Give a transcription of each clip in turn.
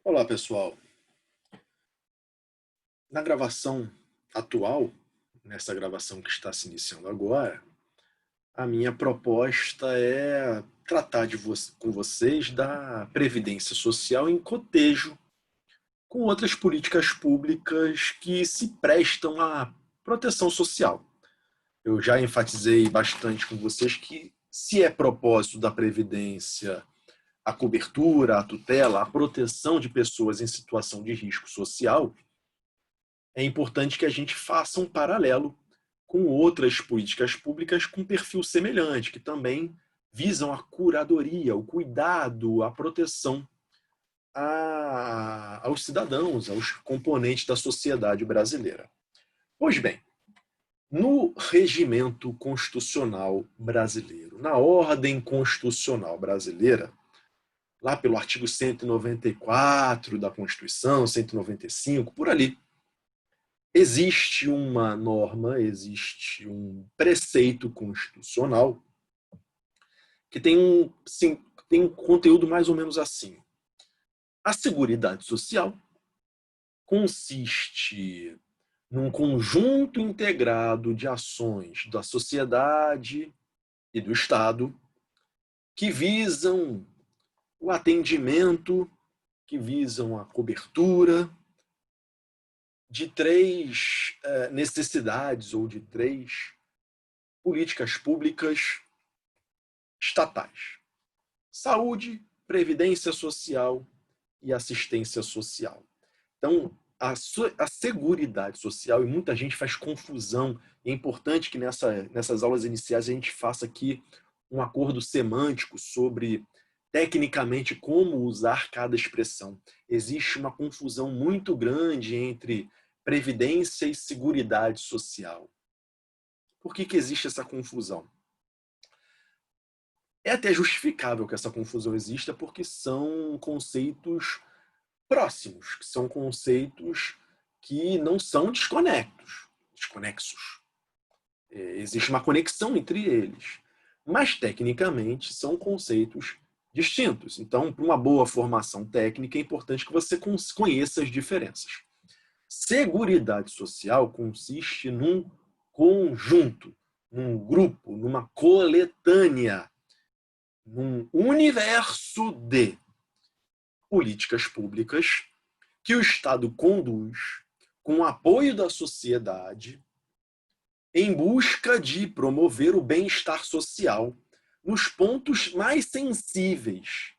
Olá, pessoal. Na gravação atual, nessa gravação que está se iniciando agora, a minha proposta é tratar com vocês da previdência social em cotejo com outras políticas públicas que se prestam à proteção social. Eu já enfatizei bastante com vocês que, se é propósito da previdência a cobertura, a tutela, a proteção de pessoas em situação de risco social, é importante que a gente faça um paralelo com outras políticas públicas com perfil semelhante, que também visam a curadoria, o cuidado, a proteção aos cidadãos, aos componentes da sociedade brasileira. Pois bem, no regimento constitucional brasileiro, na ordem constitucional brasileira, lá pelo artigo 194 da Constituição, 195, por ali, existe uma norma, existe um preceito constitucional que tem um conteúdo mais ou menos assim. A Seguridade Social consiste num conjunto integrado de ações da sociedade e do Estado que visam o atendimento, que visam a cobertura de três necessidades ou de três políticas públicas estatais: saúde, previdência social e assistência social. Então, a Seguridade Social, e muita gente faz confusão, é importante que nessas aulas iniciais a gente faça aqui um acordo semântico sobre, tecnicamente, como usar cada expressão. Existe uma confusão muito grande entre previdência e seguridade social. Por que existe essa confusão? É até justificável que essa confusão exista, porque são conceitos próximos, que são conceitos que não são desconexos. Existe uma conexão entre eles, mas tecnicamente são conceitos distintos. Então, para uma boa formação técnica, é importante que você conheça as diferenças. Seguridade social consiste num conjunto, num grupo, numa coletânea, num universo de políticas públicas que o Estado conduz com o apoio da sociedade em busca de promover o bem-estar social nos pontos mais sensíveis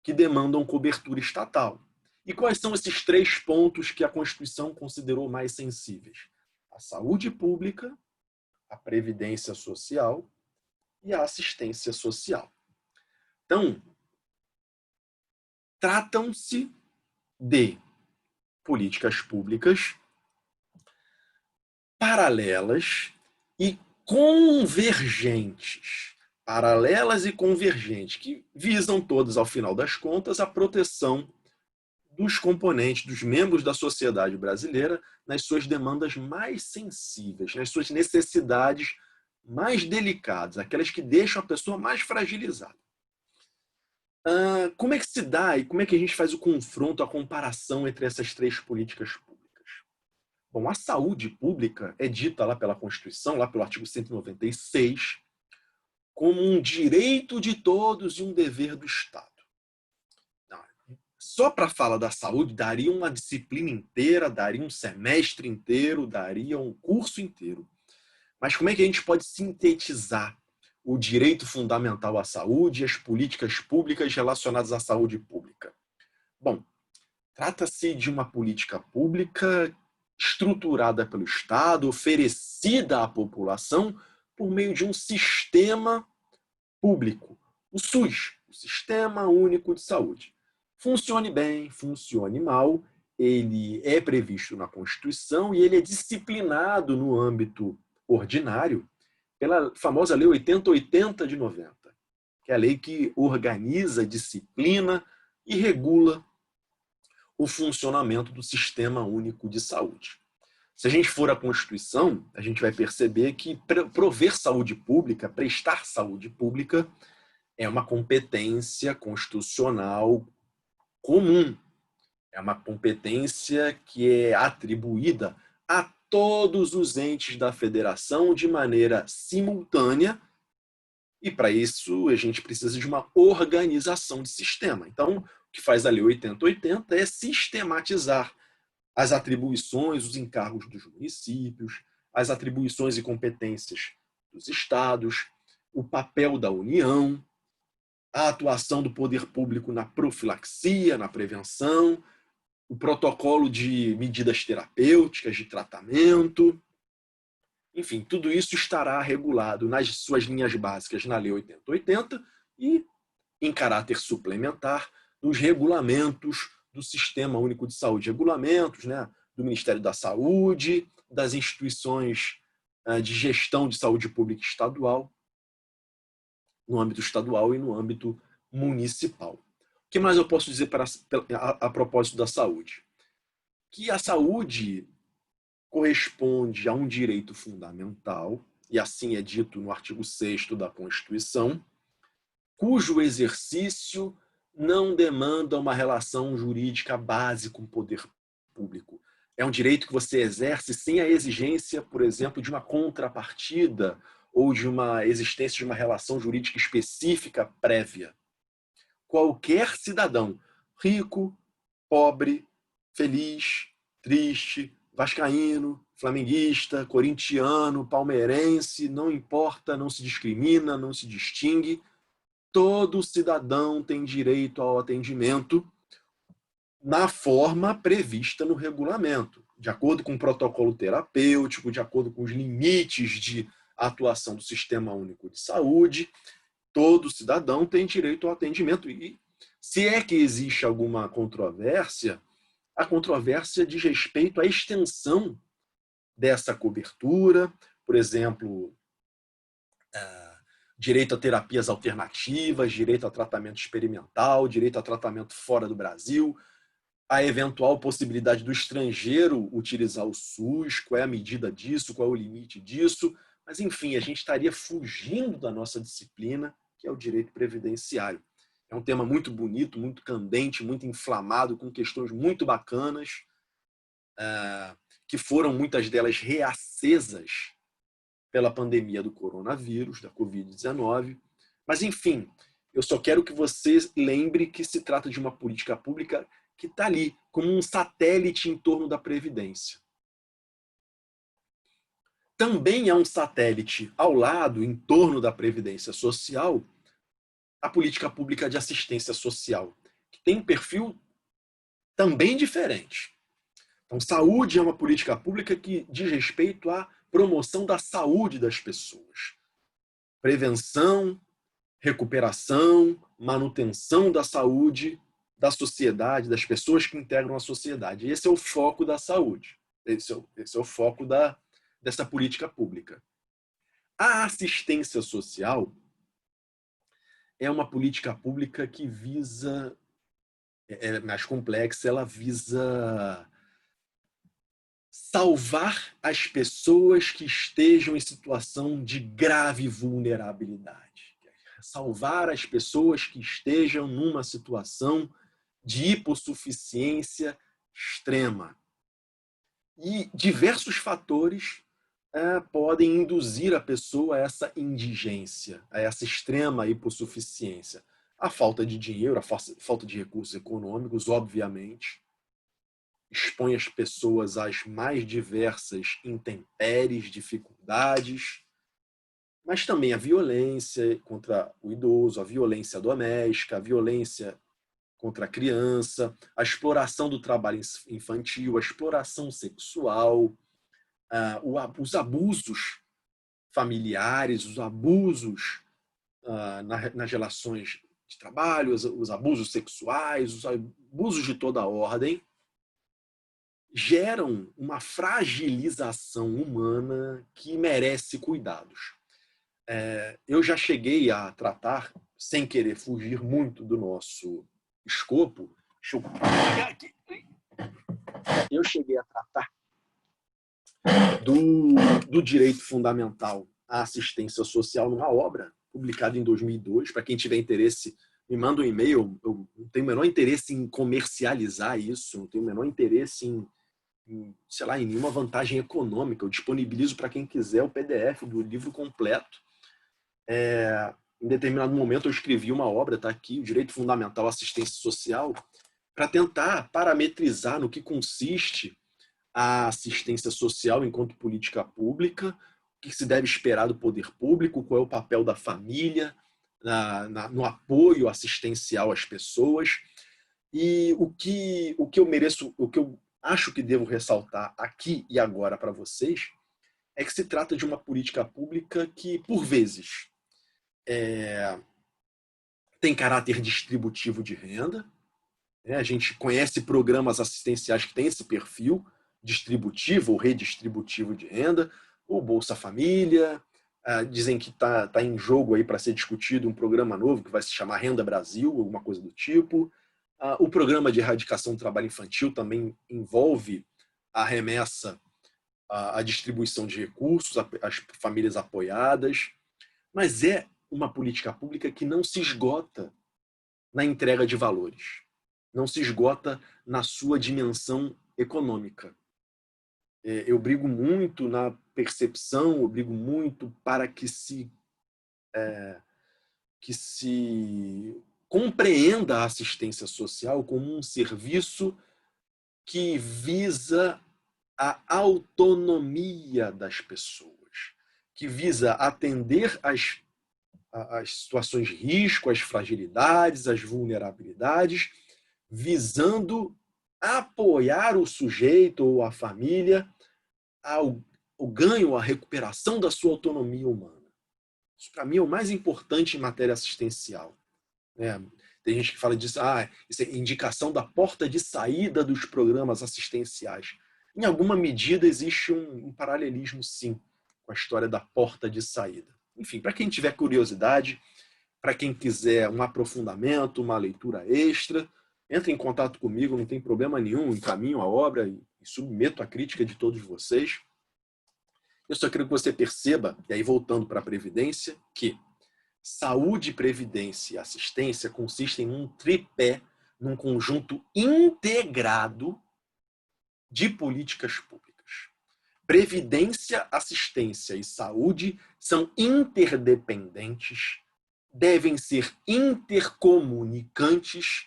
que demandam cobertura estatal. E quais são esses três pontos que a Constituição considerou mais sensíveis? A saúde pública, a previdência social e a assistência social. Então, tratam-se de políticas públicas paralelas e convergentes. Paralelas e convergentes, que visam todas, ao final das contas, a proteção dos componentes, dos membros da sociedade brasileira nas suas demandas mais sensíveis, nas suas necessidades mais delicadas, aquelas que deixam a pessoa mais fragilizada. Como é que se dá e como é que a gente faz o confronto, a comparação entre essas três políticas públicas? Bom, a saúde pública é dita lá pela Constituição, lá pelo artigo 196, como um direito de todos e um dever do Estado. Só para falar da saúde, daria uma disciplina inteira, daria um semestre inteiro, daria um curso inteiro. Mas como é que a gente pode sintetizar o direito fundamental à saúde e as políticas públicas relacionadas à saúde pública? Bom, trata-se de uma política pública estruturada pelo Estado, oferecida à população por meio de um sistema público, o SUS, o Sistema Único de Saúde. Funcione bem, funcione mal, ele é previsto na Constituição e ele é disciplinado no âmbito ordinário pela famosa Lei 8080 de 90, que é a lei que organiza, disciplina e regula o funcionamento do Sistema Único de Saúde. Se a gente for à Constituição, a gente vai perceber que prover saúde pública, prestar saúde pública, é uma competência constitucional comum, é uma competência que é atribuída a todos os entes da federação de maneira simultânea, e para isso a gente precisa de uma organização de sistema. Então, o que faz a Lei 8080 é sistematizar as atribuições, os encargos dos municípios, as atribuições e competências dos estados, o papel da União, a atuação do poder público na profilaxia, na prevenção, o protocolo de medidas terapêuticas, de tratamento. Enfim, tudo isso estará regulado nas suas linhas básicas na Lei 8080 e, em caráter suplementar, nos regulamentos do Sistema Único de Saúde. Regulamentos, né, do Ministério da Saúde, das instituições de gestão de saúde pública estadual, no âmbito estadual e no âmbito municipal. O que mais eu posso dizer a propósito da saúde? Que a saúde corresponde a um direito fundamental, e assim é dito no artigo 6º da Constituição, cujo exercício não demanda uma relação jurídica base com o poder público. É um direito que você exerce sem a exigência, por exemplo, de uma contrapartida ou de uma existência de uma relação jurídica específica prévia. Qualquer cidadão, rico, pobre, feliz, triste, vascaíno, flamenguista, corintiano, palmeirense, não importa, não se discrimina, não se distingue, todo cidadão tem direito ao atendimento na forma prevista no regulamento, de acordo com o protocolo terapêutico, de acordo com os limites de atuação do Sistema Único de Saúde. Todo cidadão tem direito ao atendimento. E se é que existe alguma controvérsia, a controvérsia diz respeito à extensão dessa cobertura, por exemplo, direito a terapias alternativas, direito a tratamento experimental, direito a tratamento fora do Brasil, a eventual possibilidade do estrangeiro utilizar o SUS, qual é a medida disso, qual é o limite disso. Mas, enfim, a gente estaria fugindo da nossa disciplina, que é o direito previdenciário. É um tema muito bonito, muito candente, muito inflamado, com questões muito bacanas, que foram muitas delas reacesas pela pandemia do coronavírus, da Covid-19. Mas, enfim, eu só quero que você lembre que se trata de uma política pública que está ali, como um satélite em torno da Previdência. Também há um satélite ao lado, em torno da Previdência Social, a política pública de assistência social, que tem um perfil também diferente. Então, saúde é uma política pública que diz respeito à promoção da saúde das pessoas. Prevenção, recuperação, manutenção da saúde da sociedade, das pessoas que integram a sociedade. Esse é o foco da saúde. Esse é o foco dessa política pública. A assistência social é uma política pública que visa, é mais complexa, ela visa salvar as pessoas que estejam em situação de grave vulnerabilidade. Salvar as pessoas que estejam numa situação de hipossuficiência extrema. E diversos fatores podem induzir a pessoa a essa indigência, a essa extrema hipossuficiência. A falta de dinheiro, a falta de recursos econômicos, obviamente, expõe as pessoas às mais diversas intempéries, dificuldades, mas também a violência contra o idoso, a violência doméstica, a violência contra a criança, a exploração do trabalho infantil, a exploração sexual, os abusos familiares, os abusos nas relações de trabalho, os abusos sexuais, os abusos de toda a ordem, geram uma fragilização humana que merece cuidados. Eu já cheguei a tratar, sem querer fugir muito do nosso escopo, deixa eu pegar aqui. Eu cheguei a tratar do direito fundamental à assistência social numa obra publicada em 2002. Para quem tiver interesse, me manda um e-mail, eu não tenho o menor interesse em comercializar isso, não tenho o menor interesse sei lá, em nenhuma vantagem econômica. Eu disponibilizo para quem quiser o PDF do livro completo. Em determinado momento eu escrevi uma obra, está aqui, o Direito Fundamental à Assistência Social, para tentar parametrizar no que consiste a assistência social enquanto política pública, o que se deve esperar do poder público, qual é o papel da família no apoio assistencial às pessoas, e o que eu mereço, o que eu acho que devo ressaltar aqui e agora para vocês é que se trata de uma política pública que, por vezes, tem caráter distributivo de renda. A gente conhece programas assistenciais que têm esse perfil distributivo ou redistributivo de renda, o Bolsa Família. Dizem que está em jogo aí para ser discutido um programa novo que vai se chamar Renda Brasil, alguma coisa do tipo. O programa de erradicação do trabalho infantil também envolve a remessa, a distribuição de recursos às famílias apoiadas, mas é uma política pública que não se esgota na entrega de valores, não se esgota na sua dimensão econômica. Eu brigo muito na percepção, eu brigo muito para que se compreenda a assistência social como um serviço que visa a autonomia das pessoas, que visa atender às situações de risco, às fragilidades, às vulnerabilidades, visando apoiar o sujeito ou a família ao ganho, à recuperação da sua autonomia humana. Isso, para mim, é o mais importante em matéria assistencial. Tem gente que fala disso, isso é indicação da porta de saída dos programas assistenciais. Em alguma medida, existe um paralelismo, sim, com a história da porta de saída. Enfim, para quem tiver curiosidade, para quem quiser um aprofundamento, uma leitura extra, entre em contato comigo, não tem problema nenhum, encaminho a obra e submeto a crítica de todos vocês. Eu só quero que você perceba, e aí voltando para a Previdência, que saúde, previdência e assistência consistem num tripé, num conjunto integrado de políticas públicas. Previdência, assistência e saúde são interdependentes, devem ser intercomunicantes,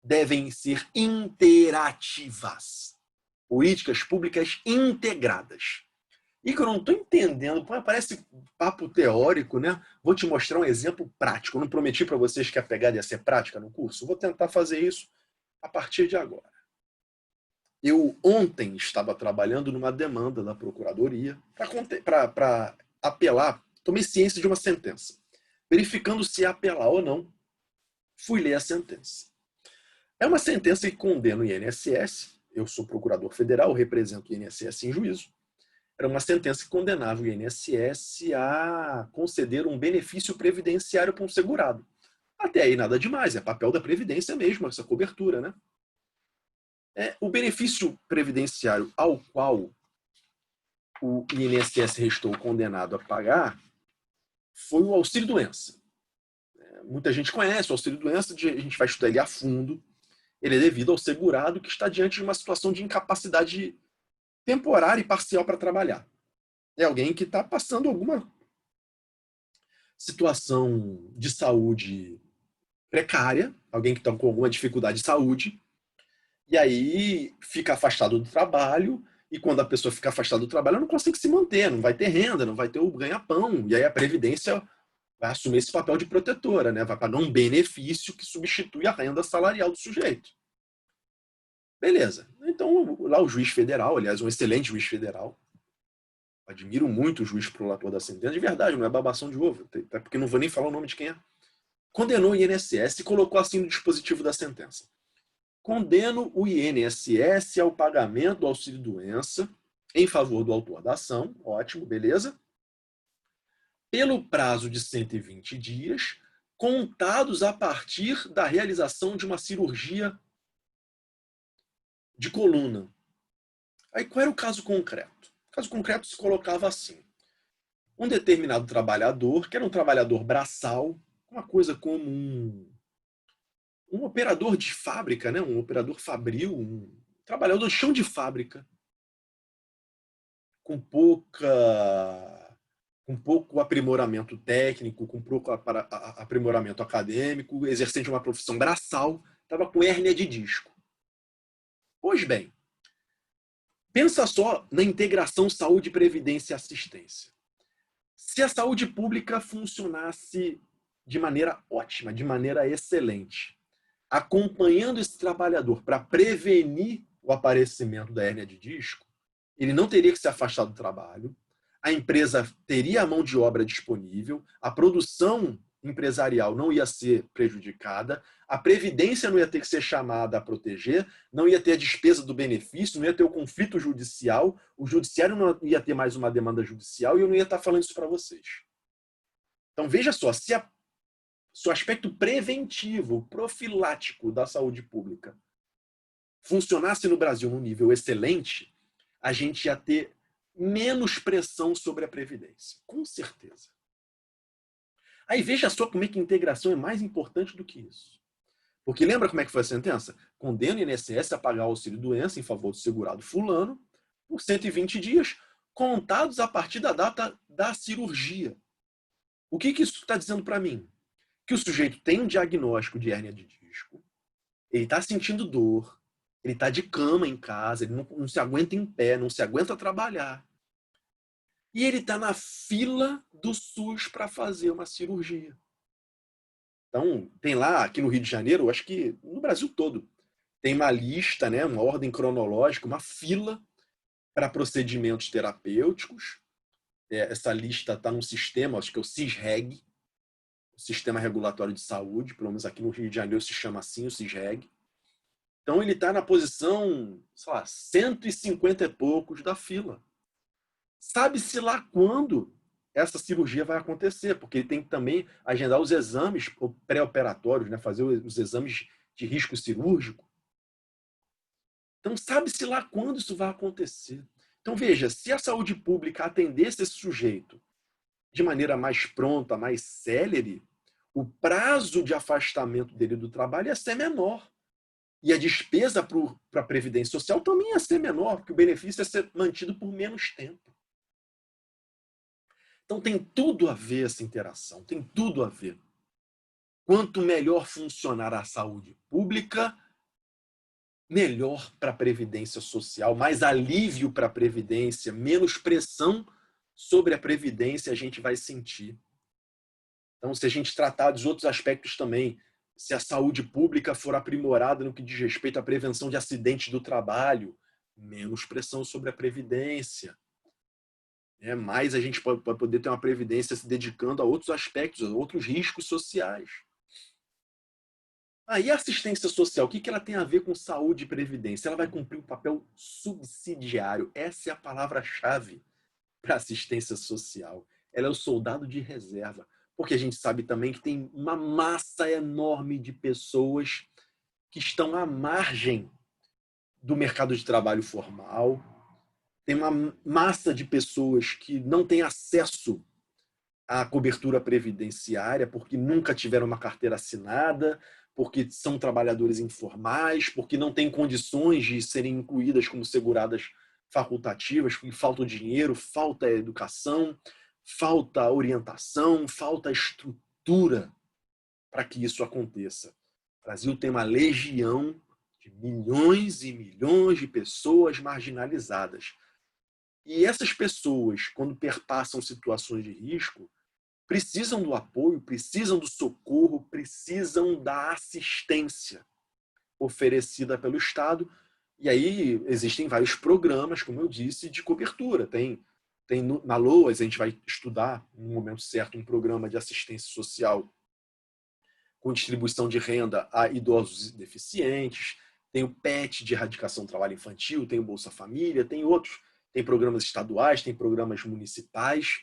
devem ser interativas. Políticas públicas integradas. E que eu não estou entendendo, parece papo teórico, né? Vou te mostrar um exemplo prático. Eu não prometi para vocês que a pegada ia ser prática no curso. Vou tentar fazer isso a partir de agora. Eu ontem estava trabalhando numa demanda da Procuradoria para apelar, tomei ciência de uma sentença. Verificando se ia apelar ou não, fui ler a sentença. É uma sentença que condena o INSS, eu sou procurador federal, represento o INSS em juízo. Era uma sentença que condenava o INSS a conceder um benefício previdenciário para um segurado. Até aí nada demais, é papel da Previdência mesmo, essa cobertura, né? O benefício previdenciário ao qual o INSS restou condenado a pagar foi o auxílio-doença. Muita gente conhece o auxílio-doença, a gente vai estudar ele a fundo. Ele é devido ao segurado que está diante de uma situação de incapacidade temporária e parcial para trabalhar. É alguém que está passando alguma situação de saúde precária, alguém que está com alguma dificuldade de saúde, e aí fica afastado do trabalho, e quando a pessoa fica afastada do trabalho, ela não consegue se manter, não vai ter renda, não vai ter o ganha-pão, e aí a Previdência vai assumir esse papel de protetora, né? Vai pagar um benefício que substitui a renda salarial do sujeito. Beleza. Então, lá o juiz federal, aliás, um excelente juiz federal, admiro muito o juiz prolator da sentença, de verdade, não é babação de ovo, até porque não vou nem falar o nome de quem é, condenou o INSS e colocou assim no dispositivo da sentença. Condeno o INSS ao pagamento do auxílio-doença em favor do autor da ação, ótimo, beleza? Pelo prazo de 120 dias, contados a partir da realização de uma cirurgia de coluna. Aí qual era o caso concreto? O caso concreto se colocava assim. Um determinado trabalhador, que era um trabalhador braçal, uma coisa como um operador de fábrica, né? Um operador fabril, um trabalhador de chão de fábrica, com pouco aprimoramento técnico, com pouco aprimoramento acadêmico, exercendo uma profissão braçal, estava com hérnia de disco. Pois bem, pensa só na integração saúde, previdência e assistência. Se a saúde pública funcionasse de maneira ótima, de maneira excelente, acompanhando esse trabalhador para prevenir o aparecimento da hérnia de disco, ele não teria que se afastar do trabalho, a empresa teria a mão de obra disponível, a produção empresarial não ia ser prejudicada, a previdência não ia ter que ser chamada a proteger, não ia ter a despesa do benefício, não ia ter o conflito judicial, o judiciário não ia ter mais uma demanda judicial e eu não ia estar falando isso para vocês. Então veja só, se o aspecto preventivo, profilático da saúde pública funcionasse no Brasil num nível excelente, a gente ia ter menos pressão sobre a Previdência. Com certeza. Aí veja só como é que a integração é mais importante do que isso. Porque lembra como é que foi a sentença? Condena o INSS a pagar o auxílio-doença em favor do segurado fulano por 120 dias, contados a partir da data da cirurgia. O que isso está dizendo para mim? Que o sujeito tem um diagnóstico de hérnia de disco, ele está sentindo dor, ele está de cama em casa, ele não se aguenta em pé, não se aguenta trabalhar. E ele está na fila do SUS para fazer uma cirurgia. Então, tem lá, aqui no Rio de Janeiro, acho que no Brasil todo, tem uma lista, né, uma ordem cronológica, uma fila para procedimentos terapêuticos. Essa lista está num sistema, acho que é o CISREG, o Sistema Regulatório de Saúde, pelo menos aqui no Rio de Janeiro se chama assim, o CISREG. Então, ele está na posição, sei lá, 150 e poucos da fila. Sabe-se lá quando essa cirurgia vai acontecer, porque ele tem que também agendar os exames pré-operatórios, né? Fazer os exames de risco cirúrgico. Então, sabe-se lá quando isso vai acontecer. Então, veja, se a saúde pública atendesse esse sujeito de maneira mais pronta, mais célere, o prazo de afastamento dele do trabalho ia ser menor. E a despesa para a Previdência Social também ia ser menor, porque o benefício ia ser mantido por menos tempo. Então tem tudo a ver essa interação, tem tudo a ver. Quanto melhor funcionar a saúde pública, melhor para a Previdência Social, mais alívio para a Previdência, menos pressão sobre a Previdência a gente vai sentir. Então, se a gente tratar dos outros aspectos também, se a saúde pública for aprimorada no que diz respeito à prevenção de acidentes do trabalho, menos pressão sobre a Previdência. Mais a gente pode poder ter uma previdência se dedicando a outros aspectos, a outros riscos sociais. E a assistência social, o que ela tem a ver com saúde e previdência? Ela vai cumprir um papel subsidiário. Essa é a palavra-chave para a assistência social. Ela é o soldado de reserva, porque a gente sabe também que tem uma massa enorme de pessoas que estão à margem do mercado de trabalho formal. Tem uma massa de pessoas que não têm acesso à cobertura previdenciária porque nunca tiveram uma carteira assinada, porque são trabalhadores informais, porque não têm condições de serem incluídas como seguradas facultativas, porque falta dinheiro, falta educação, falta orientação, falta estrutura para que isso aconteça. O Brasil tem uma legião de milhões e milhões de pessoas marginalizadas. E essas pessoas, quando perpassam situações de risco, precisam do apoio, precisam do socorro, precisam da assistência oferecida pelo Estado. E aí existem vários programas, como eu disse, de cobertura. Tem na LOAS, a gente vai estudar, no momento certo, um programa de assistência social com distribuição de renda a idosos deficientes. Tem o PET, de erradicação do trabalho infantil, tem o Bolsa Família, tem outros. Tem programas estaduais, tem programas municipais,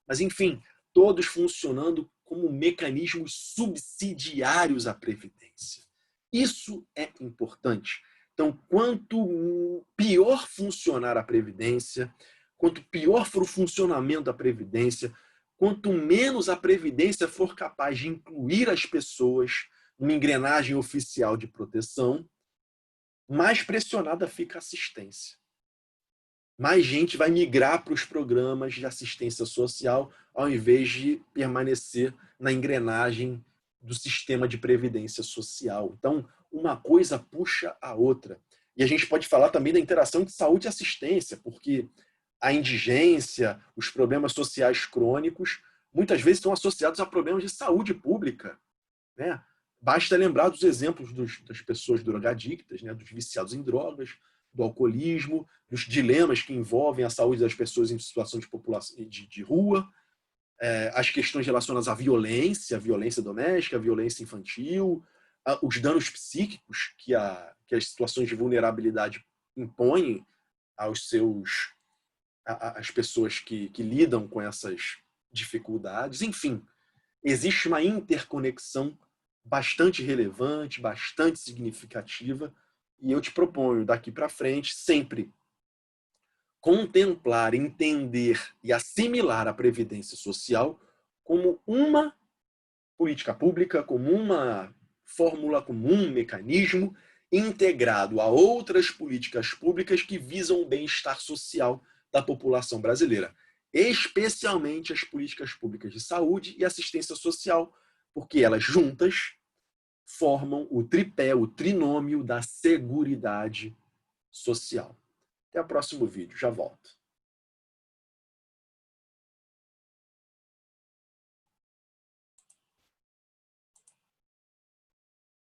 mas, enfim, todos funcionando como mecanismos subsidiários à Previdência. Isso é importante. Então, quanto pior funcionar a Previdência, quanto pior for o funcionamento da Previdência, quanto menos a Previdência for capaz de incluir as pessoas uma engrenagem oficial de proteção, mais pressionada fica a assistência. Mais gente vai migrar para os programas de assistência social ao invés de permanecer na engrenagem do sistema de previdência social. Então, uma coisa puxa a outra. E a gente pode falar também da interação de saúde e assistência, porque a indigência, os problemas sociais crônicos, muitas vezes estão associados a problemas de saúde pública, né? Basta lembrar dos exemplos das pessoas drogadictas, né? Dos viciados em drogas, do alcoolismo, dos dilemas que envolvem a saúde das pessoas em situação de população de rua, as questões relacionadas à violência doméstica, violência infantil, os danos psíquicos que as situações de vulnerabilidade impõem às pessoas que lidam com essas dificuldades. Enfim, existe uma interconexão bastante relevante, bastante significativa, e eu te proponho, daqui para frente, sempre contemplar, entender e assimilar a previdência social como uma política pública, como uma fórmula, como um mecanismo integrado a outras políticas públicas que visam o bem-estar social da população brasileira, especialmente as políticas públicas de saúde e assistência social, porque elas juntas formam o tripé, o trinômio da seguridade social. Até o próximo vídeo, já volto.